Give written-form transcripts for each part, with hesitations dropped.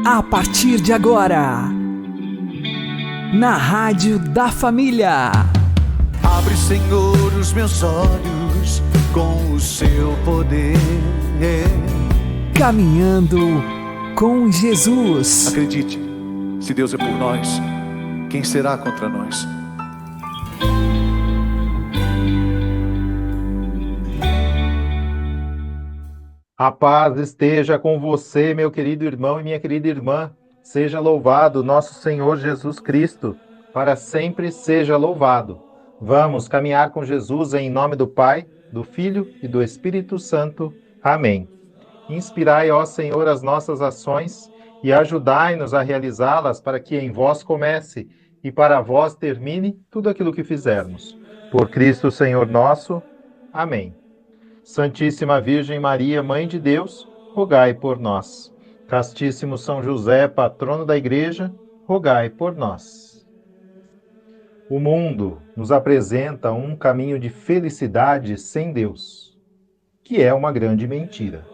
A partir de agora, na Rádio da Família. Abre, Senhor, os meus olhos com o seu poder. Caminhando com Jesus. Acredite, se Deus é por nós, quem será contra nós? A paz esteja com você, meu querido irmão e minha querida irmã. Seja louvado nosso Senhor Jesus Cristo, para sempre seja louvado. Vamos caminhar com Jesus em nome do Pai, do Filho e do Espírito Santo. Amém. Inspirai, ó Senhor, as nossas ações e ajudai-nos a realizá-las para que em vós comece e para vós termine tudo aquilo que fizermos. Por Cristo Senhor nosso. Amém. Santíssima Virgem Maria, Mãe de Deus, rogai por nós. Castíssimo São José, patrono da Igreja, rogai por nós. O mundo nos apresenta um caminho de felicidade sem Deus, que é uma grande mentira.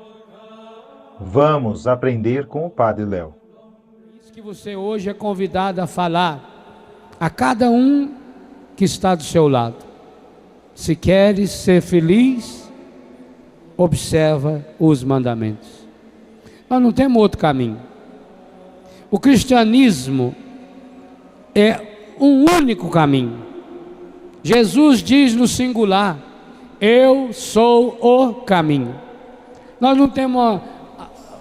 Vamos aprender com o Padre Léo. Isso que você hoje é convidado a falar a cada um que está do seu lado. Se queres ser feliz, observa os mandamentos. Nós não temos outro caminho. O cristianismo é um único caminho. Jesus diz no singular: eu sou o caminho. Nós não temos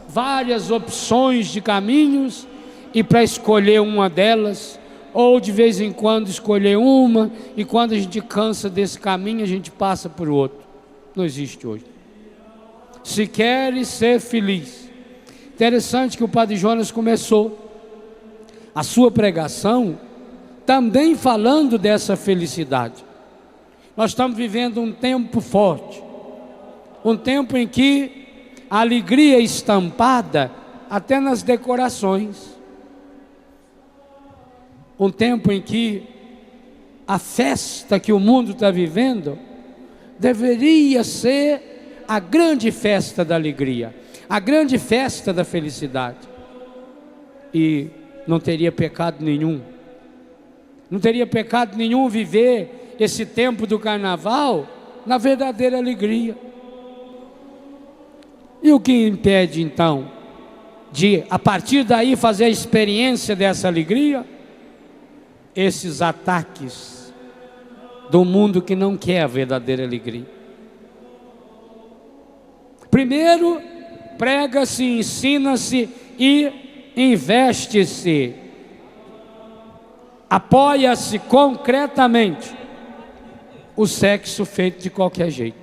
várias opções de caminhos e para escolher uma delas, ou de vez em quando escolher uma, e quando a gente cansa desse caminho a gente passa por outro. Não existe hoje. Se queres ser feliz. Interessante que o Padre Jonas começou a sua pregação também falando dessa felicidade. Nós estamos vivendo um tempo forte, um tempo em que a alegria é estampada até nas decorações, um tempo em que a festa que o mundo está vivendo deveria ser a grande festa da alegria, a grande festa da felicidade. E não teria pecado nenhum, não teria pecado nenhum viver esse tempo do carnaval na verdadeira alegria. E o que impede então de, a partir daí, fazer a experiência dessa alegria? Esses ataques do mundo que não quer a verdadeira alegria. Primeiro, prega-se, ensina-se e investe-se, apoia-se concretamente o sexo feito de qualquer jeito,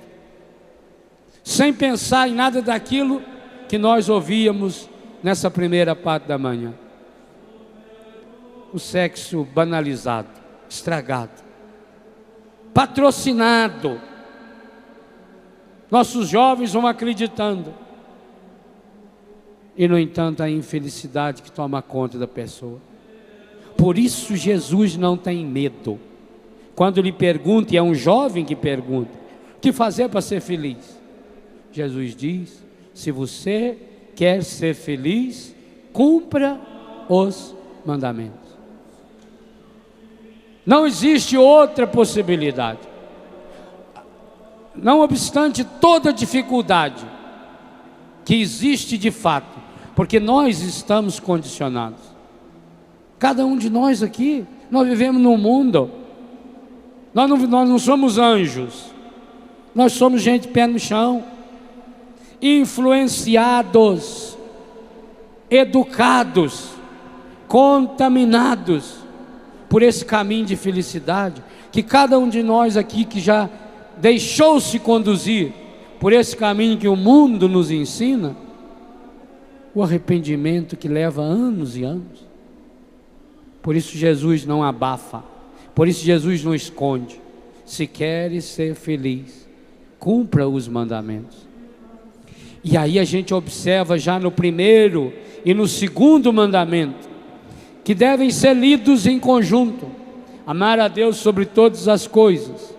sem pensar em nada daquilo que nós ouvíamos nessa primeira parte da manhã. O sexo banalizado, estragado, patrocinado. Nossos jovens vão acreditando. E no entanto a infelicidade que toma conta da pessoa. Por isso Jesus não tem medo. Quando lhe pergunta, e é um jovem que pergunta, o que fazer para ser feliz? Jesus diz: se você quer ser feliz, cumpra os mandamentos. Não existe outra possibilidade. Não obstante toda dificuldade que existe de fato, porque nós estamos condicionados. Cada um de nós aqui, nós vivemos num mundo, nós não somos anjos, nós somos gente pé no chão, influenciados, educados, contaminados por esse caminho de felicidade, que cada um de nós aqui que já deixou-se conduzir por esse caminho que o mundo nos ensina, o arrependimento que leva anos e anos. Por isso Jesus não abafa, por isso Jesus não esconde. Se queres ser feliz, cumpra os mandamentos. E aí a gente observa já no primeiro e no segundo mandamento, que devem ser lidos em conjunto: amar a Deus sobre todas as coisas,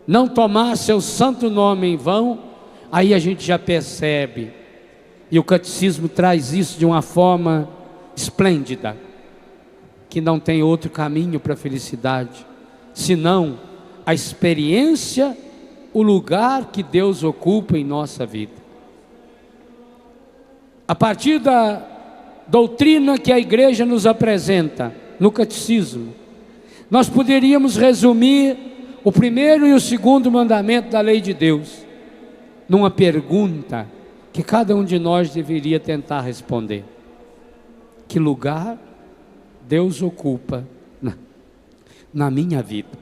não tomar seu santo nome em vão. Aí a gente já percebe E o catecismo traz isso de uma forma esplêndida, que não tem outro caminho para a felicidade, senão a experiência, o lugar que Deus ocupa em nossa vida. A partir da doutrina que a igreja nos apresenta no catecismo, nós poderíamos resumir o primeiro e o segundo mandamento da lei de Deus numa pergunta que cada um de nós deveria tentar responder: que lugar Deus ocupa na minha vida?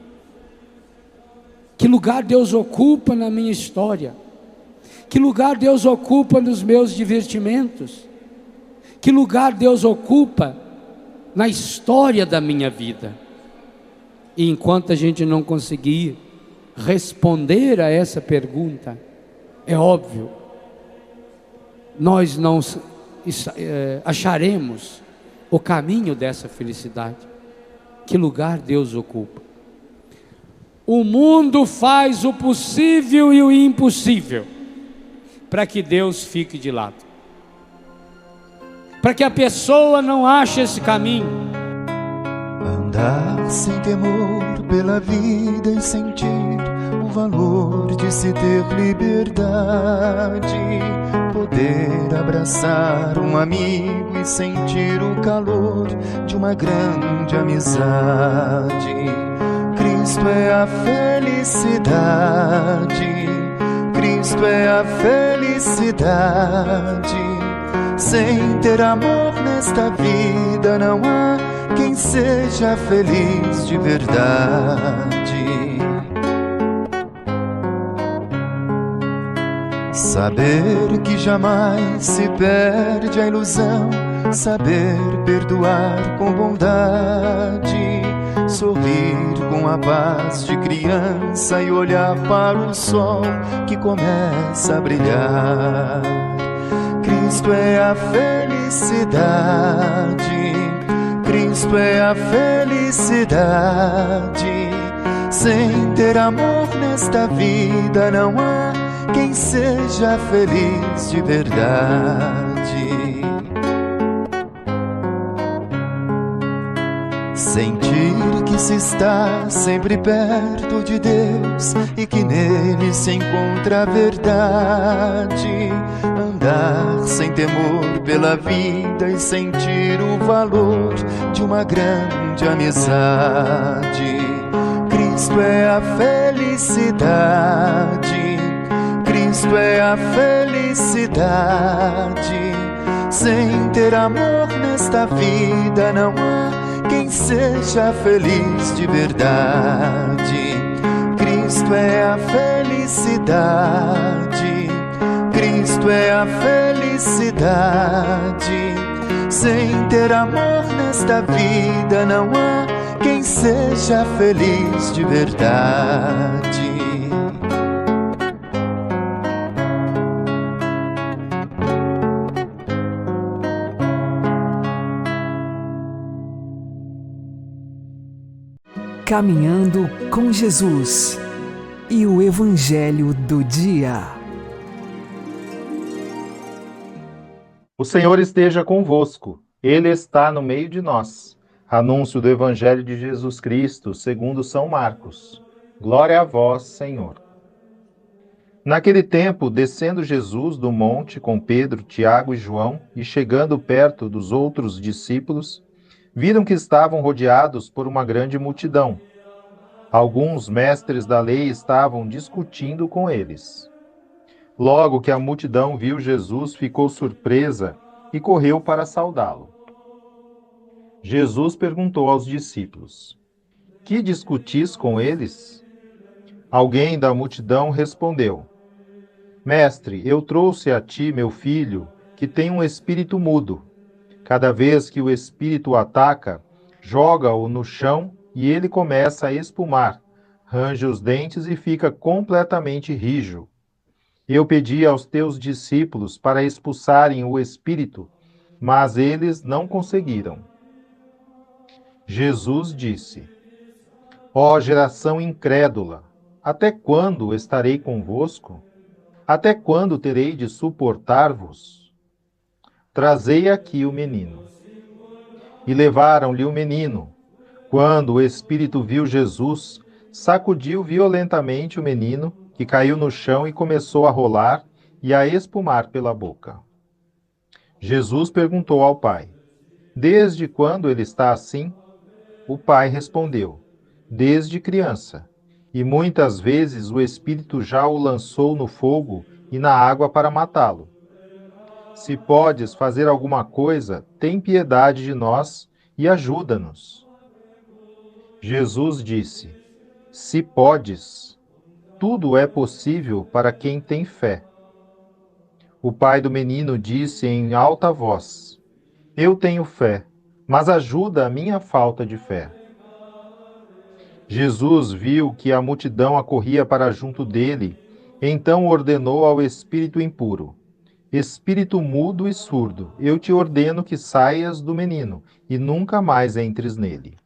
Que lugar Deus ocupa na minha história? Que lugar Deus ocupa nos meus divertimentos? Que lugar Deus ocupa na história da minha vida? E enquanto a gente não conseguir responder a essa pergunta, é óbvio, nós não acharemos o caminho dessa felicidade. Que lugar Deus ocupa? O mundo faz o possível e o impossível para que Deus fique de lado, para que a pessoa não ache esse caminho. Andar sem temor pela vida e sentir o valor de se ter liberdade, poder abraçar um amigo e sentir o calor de uma grande amizade. Cristo é a felicidade, Cristo é a felicidade. Sem ter amor nesta vida não há quem seja feliz de verdade. Saber que jamais se perde a ilusão, saber perdoar com bondade, sorrir com a paz de criança e olhar para o sol que começa a brilhar. Cristo é a felicidade, Cristo é a felicidade. Sem ter amor nesta vida não há quem seja feliz de verdade. Sentir que se está sempre perto de Deus e que nele se encontra a verdade. Andar sem temor pela vida e sentir o valor de uma grande amizade. Cristo é a felicidade, Cristo é a felicidade. Sem ter amor nesta vida não há quem seja feliz de verdade. Cristo é a felicidade, Cristo é a felicidade. Sem ter amor nesta vida não há quem seja feliz de verdade. Caminhando com Jesus e o Evangelho do Dia. O Senhor esteja convosco, Ele está no meio de nós. Anúncio do Evangelho de Jesus Cristo, segundo São Marcos. Glória a vós, Senhor. Naquele tempo, descendo Jesus do monte com Pedro, Tiago e João, e chegando perto dos outros discípulos, viram que estavam rodeados por uma grande multidão. Alguns mestres da lei estavam discutindo com eles. Logo que a multidão viu Jesus, ficou surpresa e correu para saudá-lo. Jesus perguntou aos discípulos: Que discutis com eles? Alguém da multidão respondeu: Mestre, eu trouxe a ti meu filho, que tem um espírito mudo. Cada vez que o espírito o ataca, joga-o no chão e ele começa a espumar, range os dentes e fica completamente rijo. Eu pedi aos teus discípulos para expulsarem o espírito, mas eles não conseguiram. Jesus disse: Ó geração incrédula, até quando estarei convosco? Até quando terei de suportar-vos? trazei aqui o menino. E levaram-lhe o menino. Quando o espírito viu Jesus, sacudiu violentamente o menino, que caiu no chão e começou a rolar e a espumar pela boca. Jesus perguntou ao pai: Desde quando ele está assim? O pai respondeu: Desde criança. E muitas vezes o espírito já o lançou no fogo e na água para matá-lo. Se podes fazer alguma coisa, tem piedade de nós e ajuda-nos. Jesus disse: Se podes, tudo é possível para quem tem fé. O pai do menino disse em alta voz: Eu tenho fé, mas ajuda a minha falta de fé. Jesus viu que a multidão acorria para junto dele, então ordenou ao espírito impuro: Espírito mudo e surdo, eu te ordeno que saias do menino e nunca mais entres nele.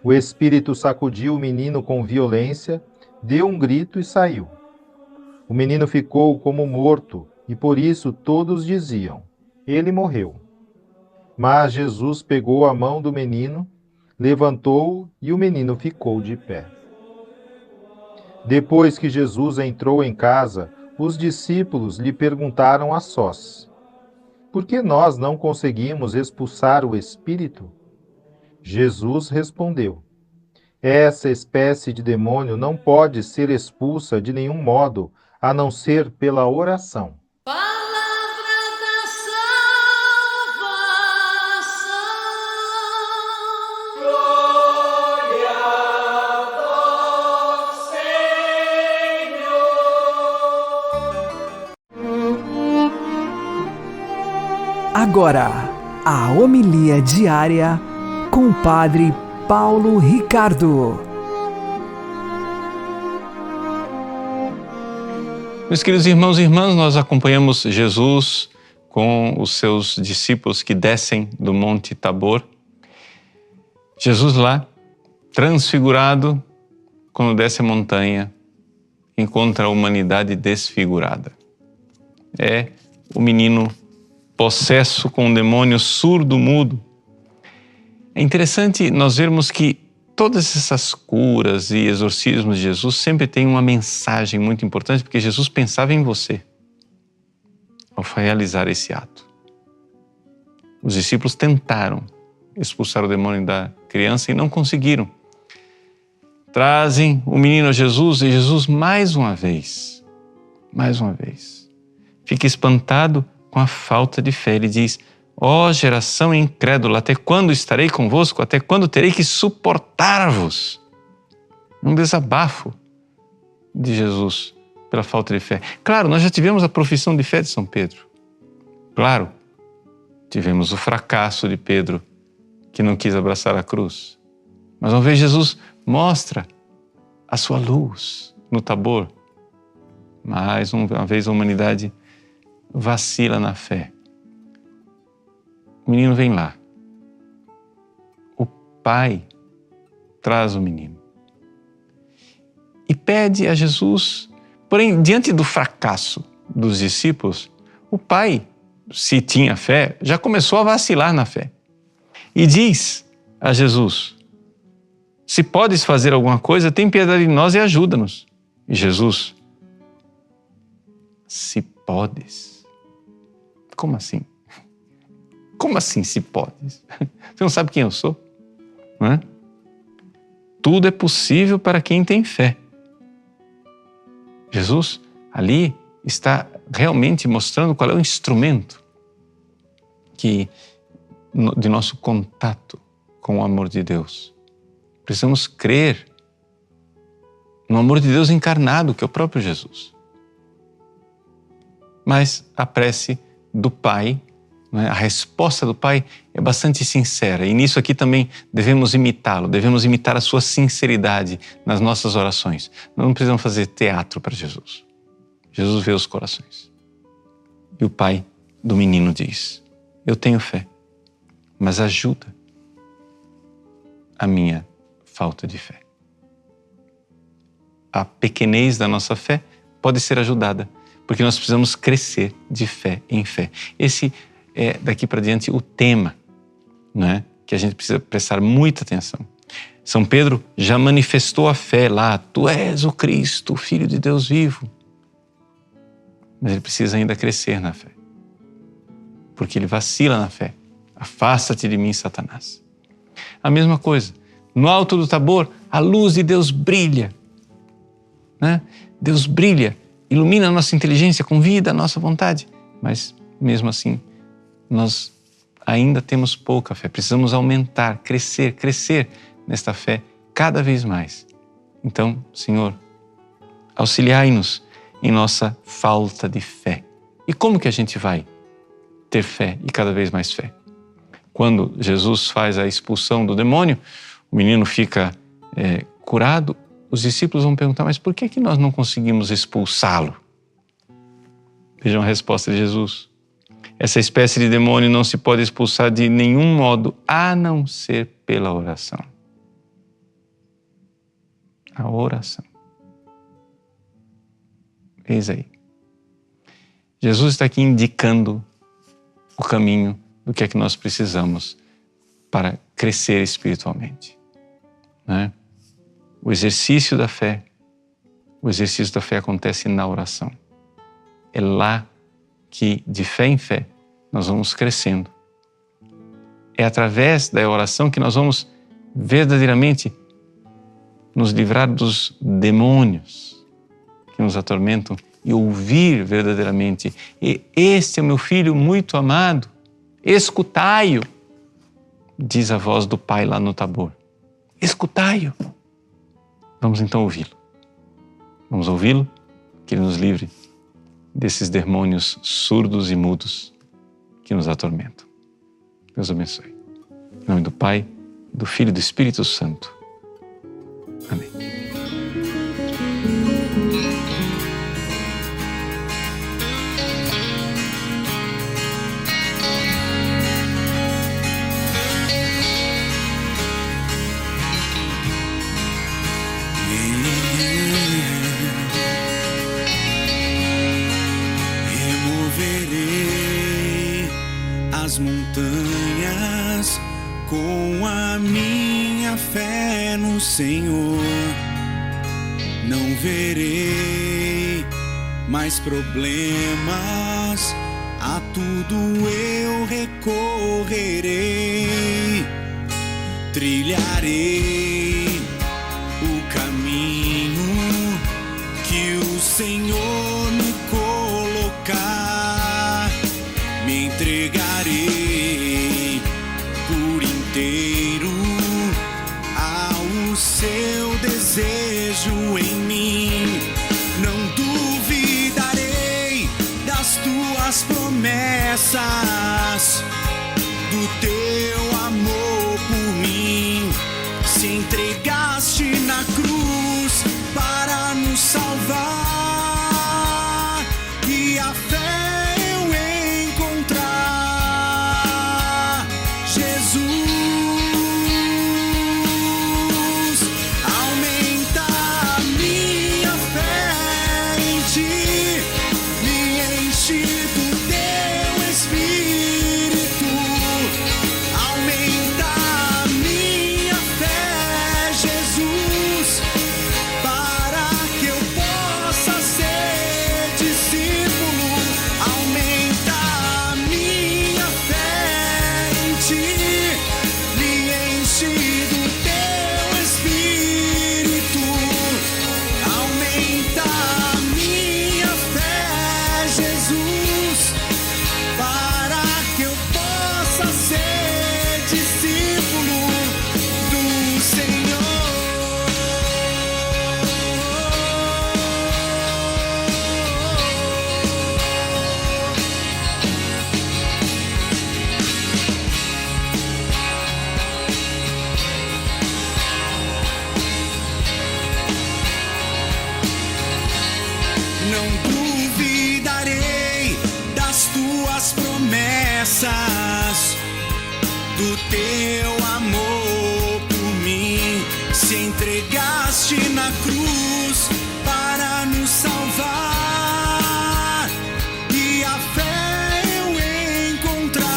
O espírito sacudiu o menino com violência, deu um grito e saiu. O menino ficou como morto, e por isso todos diziam: Ele morreu. Mas Jesus pegou a mão do menino, levantou-o e o menino ficou de pé. Depois que Jesus entrou em casa, os discípulos lhe perguntaram a sós: Por que nós não conseguimos expulsar o espírito? Jesus respondeu: Essa espécie de demônio não pode ser expulsa de nenhum modo, a não ser pela oração. Palavra da salvação. Glória ao Senhor. Agora, a homilia diária com o Padre Paulo Ricardo. Meus queridos irmãos e irmãs, nós acompanhamos Jesus com os seus discípulos que descem do Monte Tabor. Jesus lá, transfigurado, quando desce a montanha, encontra a humanidade desfigurada. É o menino possesso com um demônio surdo-mudo. É interessante nós vermos que todas essas curas e exorcismos de Jesus sempre têm uma mensagem muito importante, porque Jesus pensava em você ao realizar esse ato. Os discípulos tentaram expulsar o demônio da criança e não conseguiram. Trazem o menino a Jesus e Jesus mais uma vez, fica espantado com a falta de fé. Ele diz: Ó geração incrédula, até quando estarei convosco? Até quando terei que suportar-vos? Um desabafo de Jesus pela falta de fé. Claro, nós já tivemos a profissão de fé de São Pedro. Claro, tivemos o fracasso de Pedro, que não quis abraçar a cruz. Mas uma vez Jesus mostra a sua luz no Tabor. Mais uma vez a humanidade vacila na fé. O menino vem lá. O pai traz o menino e pede a Jesus. Porém, diante do fracasso dos discípulos, o pai, se tinha fé, já começou a vacilar na fé. E diz a Jesus: Se podes fazer alguma coisa, tem piedade de nós e ajuda-nos. E Jesus: Se podes? Como assim? Como assim se pode? Você não sabe quem eu sou? Não é? Tudo é possível para quem tem fé. Jesus ali está realmente mostrando qual é o instrumento de nosso contato com o amor de Deus. Precisamos crer no amor de Deus encarnado, que é o próprio Jesus. Mas a prece do Pai, a resposta do Pai é bastante sincera, e nisso aqui também devemos imitá-lo, devemos imitar a sua sinceridade nas nossas orações. Nós não precisamos fazer teatro para Jesus. Jesus vê os corações. E o pai do menino diz: Eu tenho fé, mas ajuda a minha falta de fé. A pequenez da nossa fé pode ser ajudada, porque nós precisamos crescer de fé em fé. Esse é daqui para diante o tema, né? Que a gente precisa prestar muita atenção. São Pedro já manifestou a fé lá, tu és o Cristo, o Filho de Deus vivo. Mas ele precisa ainda crescer na fé, porque ele vacila na fé. Afasta-te de mim, Satanás. A mesma coisa, no alto do Tabor, a luz de Deus brilha, né? Deus brilha, ilumina a nossa inteligência, convida a nossa vontade, mas mesmo assim, nós ainda temos pouca fé, precisamos aumentar, crescer nesta fé cada vez mais. Então, Senhor, auxiliai-nos em nossa falta de fé. E como que a gente vai ter fé e cada vez mais fé? Quando Jesus faz a expulsão do demônio, o menino fica curado, os discípulos vão perguntar, mas por que nós não conseguimos expulsá-lo? Vejam a resposta de Jesus. Essa espécie de demônio não se pode expulsar de nenhum modo, a não ser pela oração. A oração. Eis aí. Jesus está aqui indicando o caminho do que é que nós precisamos para crescer espiritualmente, né? O exercício da fé acontece na oração. É lá que, de fé em fé, nós vamos crescendo. É através da oração que nós vamos verdadeiramente nos livrar dos demônios que nos atormentam e ouvir verdadeiramente. E este é o meu filho muito amado, escutai-o, diz a voz do Pai lá no Tabor. Escutai-o. Vamos então ouvi-lo. Vamos ouvi-lo, que Ele nos livre desses demônios surdos e mudos que nos atormentam. Deus abençoe. Em nome do Pai, do Filho e do Espírito Santo. Amém. Removerei as montanhas com a minha fé no Senhor. Não verei mais problemas, a tudo eu recorrerei. Trilharei o caminho que o Senhor me colocar. Me entregarei por inteiro ao seu desejo em mim. Não duvidarei das tuas promessas, do teu amor por mim. Se entregaste na cruz para nos salvar e a fé eu encontrar. Jesus, aumenta a minha fé em ti, me enche do teu Espírito. Aumenta a minha fé, Jesus, para que eu possa ser discípulo. Aumenta a minha fé em ti, me enche do teu Espírito. Aumenta a minha fé, Jesus, para que eu possa ser discípulo do Senhor. Não duvidarei das tuas promessas, do teu amor por mim. Se entregaste na cruz para nos salvar e a fé eu encontrar.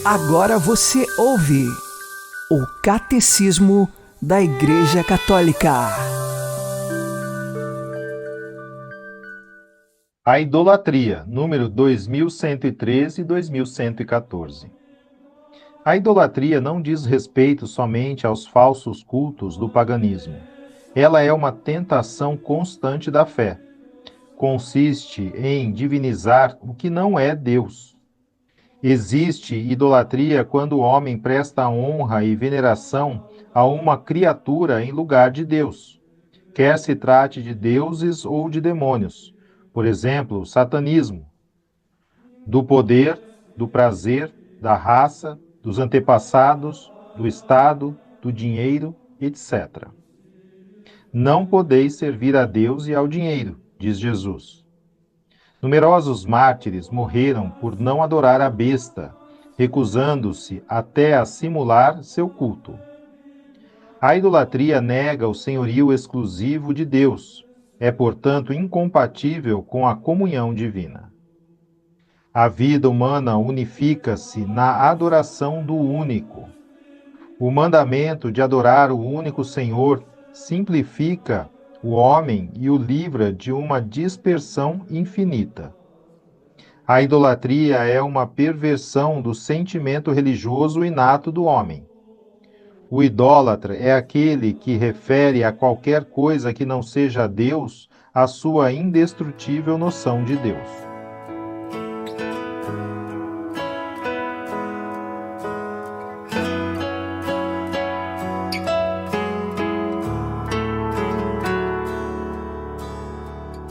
Agora você ouve o Catecismo da Igreja Católica. A idolatria, número 2113 e 2114. A idolatria não diz respeito somente aos falsos cultos do paganismo. Ela é uma tentação constante da fé. Consiste em divinizar o que não é Deus. Existe idolatria quando o homem presta honra e veneração a uma criatura em lugar de Deus, quer se trate de deuses ou de demônios. Por exemplo, o satanismo, do poder, do prazer, da raça, dos antepassados, do Estado, do dinheiro, etc. Não podeis servir a Deus e ao dinheiro, diz Jesus. Numerosos mártires morreram por não adorar a besta, recusando-se até a simular seu culto. A idolatria nega o senhorio exclusivo de Deus. É, portanto, incompatível com a comunhão divina. A vida humana unifica-se na adoração do único. O mandamento de adorar o único Senhor simplifica o homem e o livra de uma dispersão infinita. A idolatria é uma perversão do sentimento religioso inato do homem. O idólatra é aquele que refere a qualquer coisa que não seja Deus a sua indestrutível noção de Deus.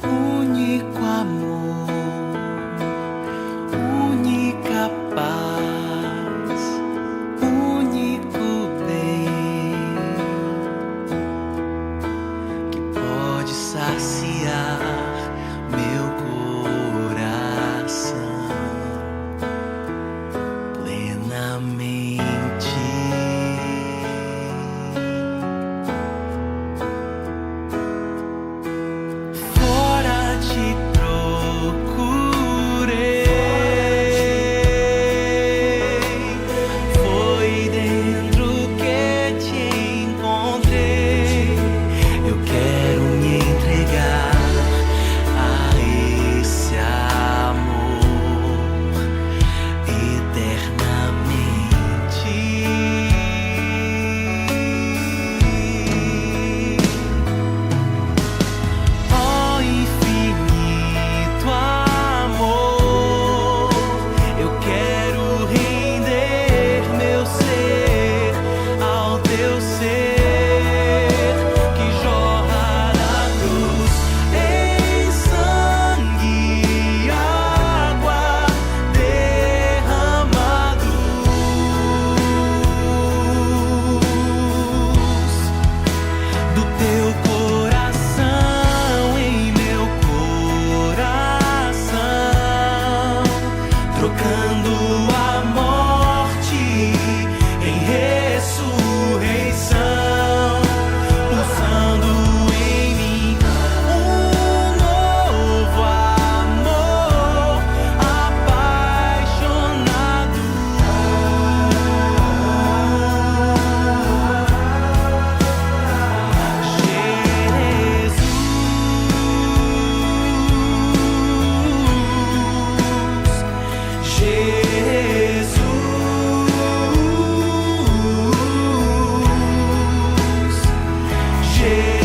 Único amor, única paz, único bem que pode saciar meu coração plenamente. Fora te procurei, foi dentro que te encontrei. Eu quero me entregar a esse amor eternamente. Ó infinito amor, eu quero render meu ser ao teu ser que jorra da cruz em sangue e água derramados do teu coração em meu coração, trocando a morte em ressurreição, pulsando em mim um novo amor apaixonado.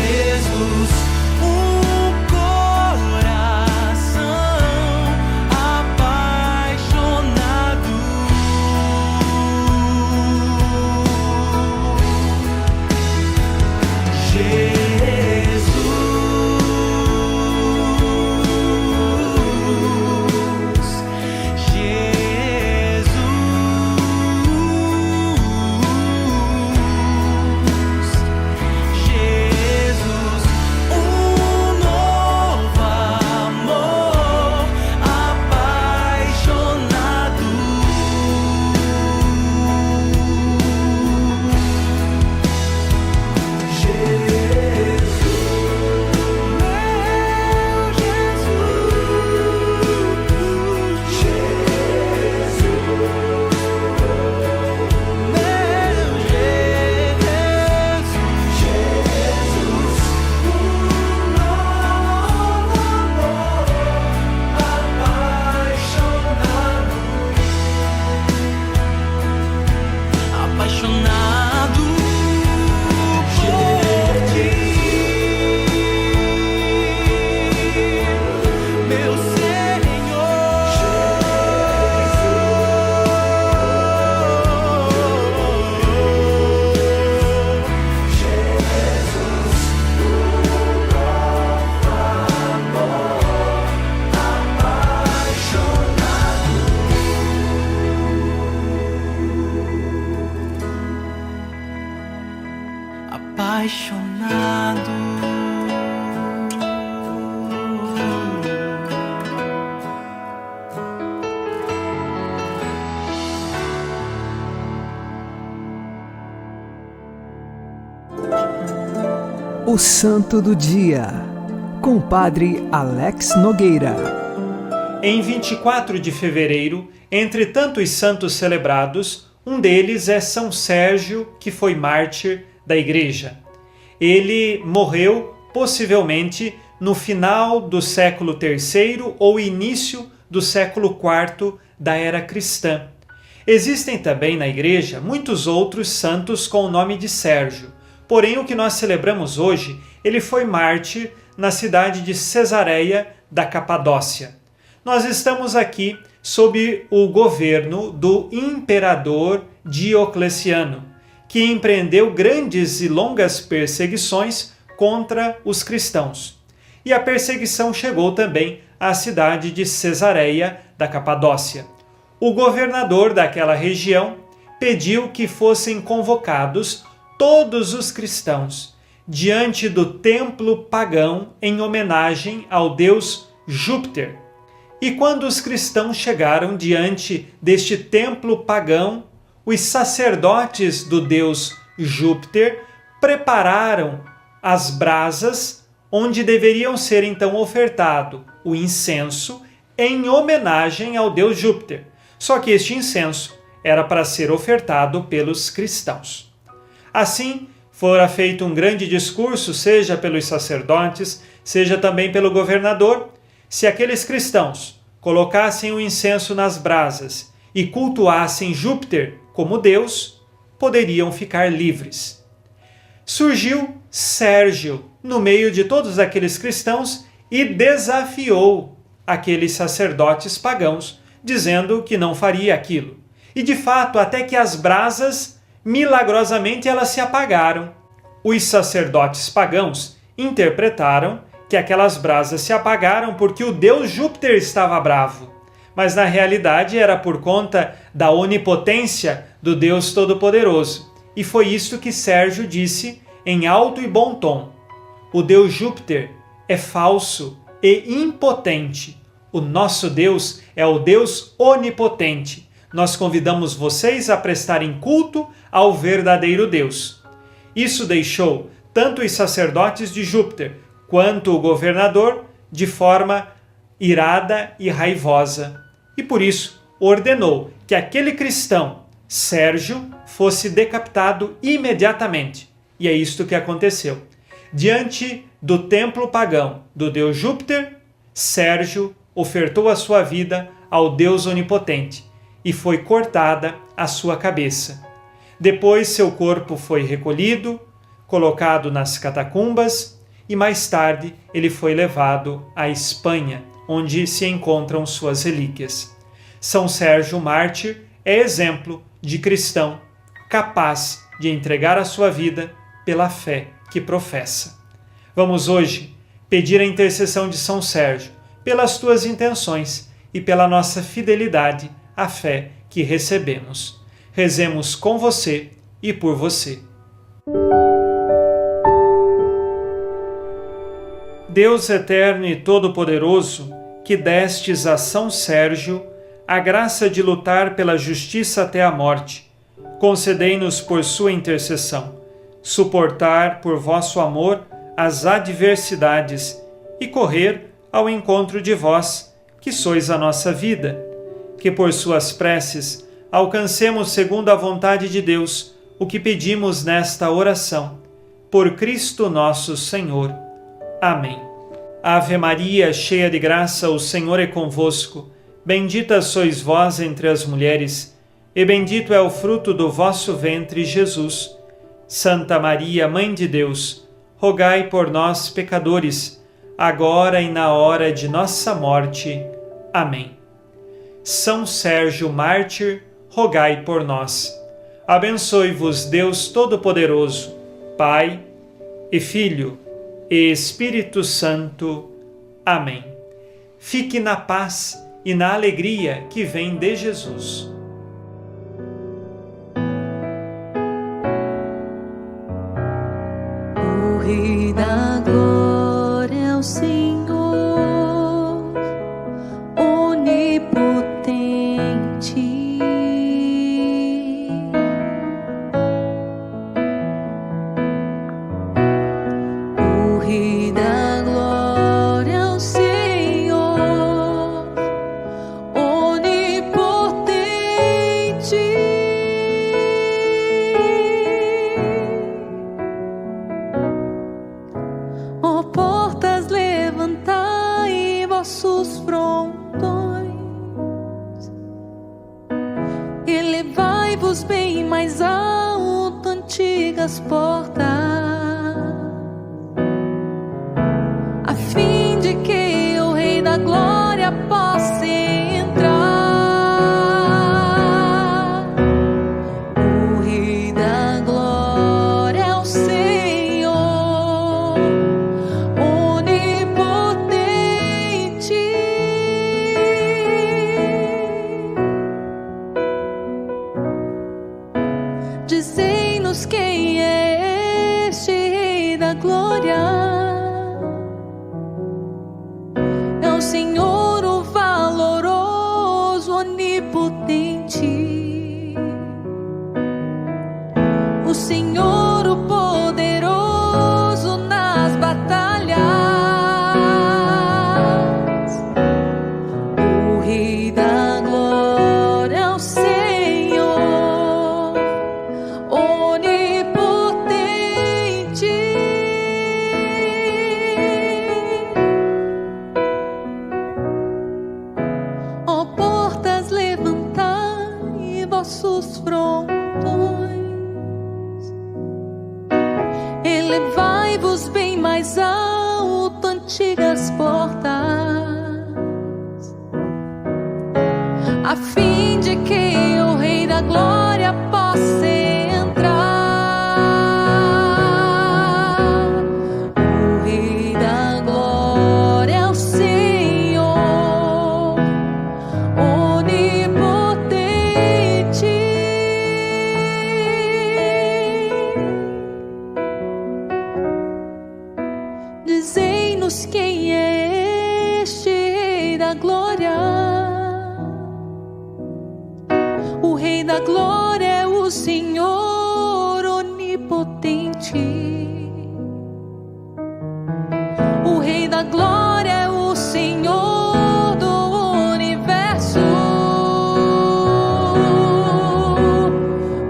Jesus, um coração apaixonado. Jesus, um novo amor apaixonado. Jesus. apaixonado. O Santo do Dia, com o Padre Alex Nogueira. Em 24 de fevereiro, entre tantos santos celebrados, um deles é São Sérgio, que foi mártir da Igreja. Ele morreu, possivelmente, no final do século III ou início do século IV da era cristã. Existem também na Igreja muitos outros santos com o nome de Sérgio. Porém, o que nós celebramos hoje, ele foi mártir na cidade de Cesareia da Capadócia. Nós estamos aqui sob o governo do imperador Diocleciano, que empreendeu grandes e longas perseguições contra os cristãos. E a perseguição chegou também à cidade de Cesareia da Capadócia. O governador daquela região pediu que fossem convocados todos os cristãos diante do templo pagão em homenagem ao deus Júpiter. E quando os cristãos chegaram diante deste templo pagão, os sacerdotes do deus Júpiter prepararam as brasas onde deveriam ser então ofertado o incenso em homenagem ao deus Júpiter. Só que este incenso era para ser ofertado pelos cristãos. Assim, fora feito um grande discurso, seja pelos sacerdotes, seja também pelo governador. Se aqueles cristãos colocassem o incenso nas brasas e cultuassem Júpiter como Deus, poderiam ficar livres. Surgiu Sérgio no meio de todos aqueles cristãos e desafiou aqueles sacerdotes pagãos, dizendo que não faria aquilo. E de fato, até que as brasas, milagrosamente, elas se apagaram. Os sacerdotes pagãos interpretaram que aquelas brasas se apagaram porque o deus Júpiter estava bravo. Mas na realidade era por conta da onipotência do Deus Todo-Poderoso. E foi isto que Sérgio disse em alto e bom tom. O deus Júpiter é falso e impotente. O nosso Deus é o Deus onipotente. Nós convidamos vocês a prestarem culto ao verdadeiro Deus. Isso deixou tanto os sacerdotes de Júpiter quanto o governador de forma irada e raivosa. E por isso ordenou que aquele cristão, Sérgio, fosse decapitado imediatamente. E é isto que aconteceu. Diante do templo pagão do deus Júpiter, Sérgio ofertou a sua vida ao Deus onipotente e foi cortada a sua cabeça. Depois seu corpo foi recolhido, colocado nas catacumbas e mais tarde ele foi levado à Espanha, onde se encontram suas relíquias. São Sérgio Mártir é exemplo de cristão capaz de entregar a sua vida pela fé que professa. Vamos hoje pedir a intercessão de São Sérgio pelas tuas intenções e pela nossa fidelidade à fé que recebemos. Rezemos com você e por você. Deus eterno e todo-poderoso, que destes a São Sérgio a graça de lutar pela justiça até a morte, concedei-nos por sua intercessão suportar por vosso amor as adversidades e correr ao encontro de vós, que sois a nossa vida. Que por suas preces alcancemos segundo a vontade de Deus o que pedimos nesta oração. Por Cristo nosso Senhor. Amém. Ave Maria, cheia de graça, o Senhor é convosco. Bendita sois vós entre as mulheres, e bendito é o fruto do vosso ventre, Jesus. Santa Maria, Mãe de Deus, rogai por nós, pecadores, agora e na hora de nossa morte. Amém. São Sérgio Mártir, rogai por nós. Abençoe-vos Deus Todo-Poderoso, Pai e Filho e Espírito Santo. Amém. Fique na paz e na alegria que vem de Jesus. Rei da glória é o Senhor, onipotente. O Rei da glória é o Senhor, onipotente. Ó portas, levantai vossos frontões, elevai-vos bem mais alto, antigas portas, a fim de que o Rei da glória possa entrar. O Rei da glória é o Senhor, onipotente. Dizei-nos quem é este Rei da glória. É o Senhor, o valoroso, onipotente. O Senhor, o poderoso nas batalhas. O Rei da glória é o Senhor, onipotente. Ó portas, levantai vossos frontões, elevai-vos bem mais alto, antigas portas, a fim de que o Rei da glória possa entrar. O Rei da glória é o Senhor, onipotente. Dizei-nos quem é este Rei da glória. O Rei da glória é o Senhor, onipotente. O Rei da glória é o Senhor do universo.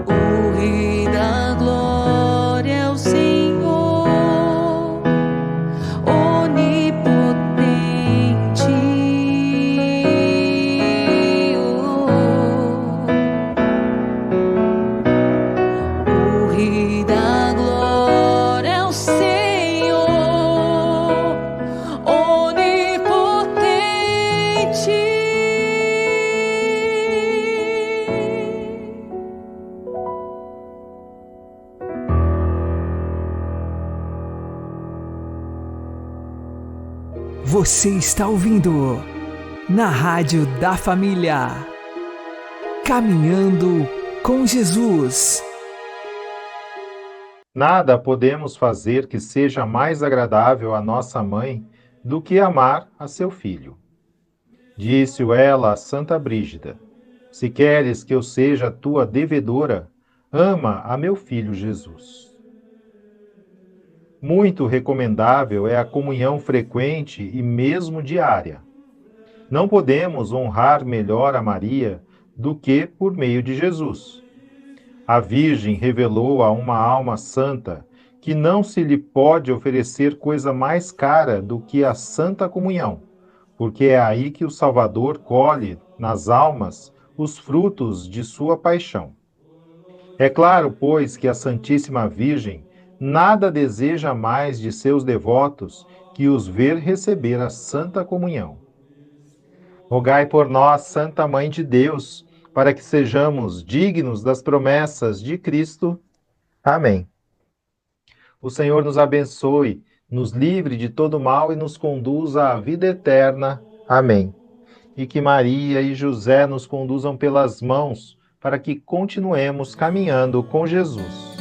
O Rei da glória é o Senhor, onipotente. O Rei da glória é o Senhor, onipotente. Você está ouvindo na Rádio da Família. Caminhando com Jesus. Nada podemos fazer que seja mais agradável à nossa mãe do que amar a seu filho. Disse-o ela a Santa Brígida: se queres que eu seja tua devedora, ama a meu filho Jesus. Muito recomendável é a comunhão frequente e mesmo diária. Não podemos honrar melhor a Maria do que por meio de Jesus. A Virgem revelou a uma alma santa que não se lhe pode oferecer coisa mais cara do que a Santa Comunhão, porque é aí que o Salvador colhe nas almas os frutos de sua paixão. É claro, pois, que a Santíssima Virgem nada deseja mais de seus devotos que os ver receber a Santa Comunhão. Rogai por nós, Santa Mãe de Deus, para que sejamos dignos das promessas de Cristo. Amém. O Senhor nos abençoe, nos livre de todo mal e nos conduza à vida eterna. Amém. E que Maria e José nos conduzam pelas mãos para que continuemos caminhando com Jesus.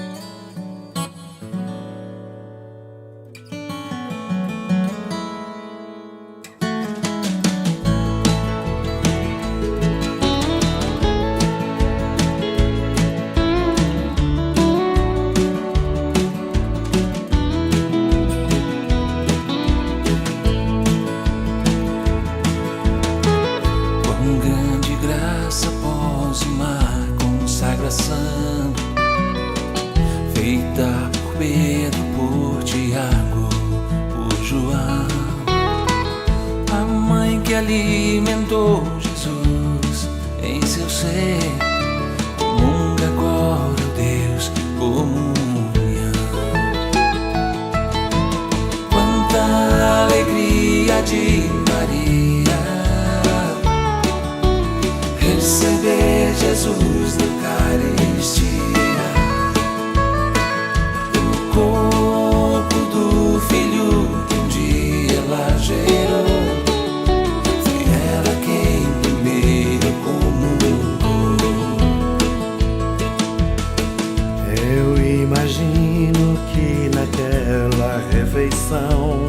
alimentou Jesus em seu ser. Comunga agora, ó Deus, comunhão. Quanta alegria de Maria receber Jesus na Eucaristia. O corpo do Filho que um dia ela gerou, foi ela quem primeiro comungou. Eu imagino que naquela refeição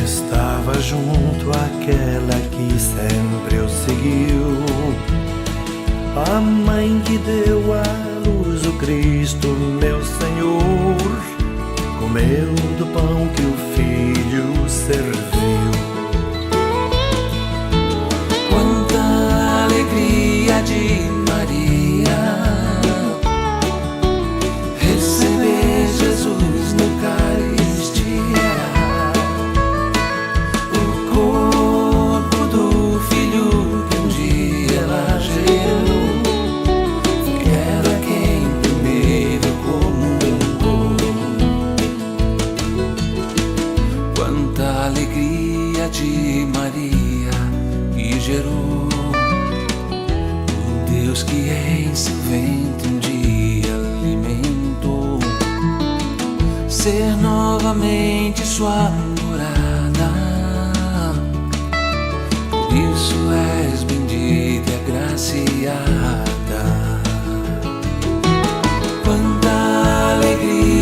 estava junto àquela que sempre o seguiu, a mãe que deu à luz o Cristo, meu Senhor, comeu do pão que o Filho serviu. Quanta alegria de Maria receber Jesus na Eucaristia. O corpo do Filho que um dia ela gerou, foi ela quem primeiro comungou. Quanta alegria de Maria que gerou o Deus que em seu ventre um dia alimentou, ser novamente sua morada. Por isso és bendita e agraciada. Quanta alegria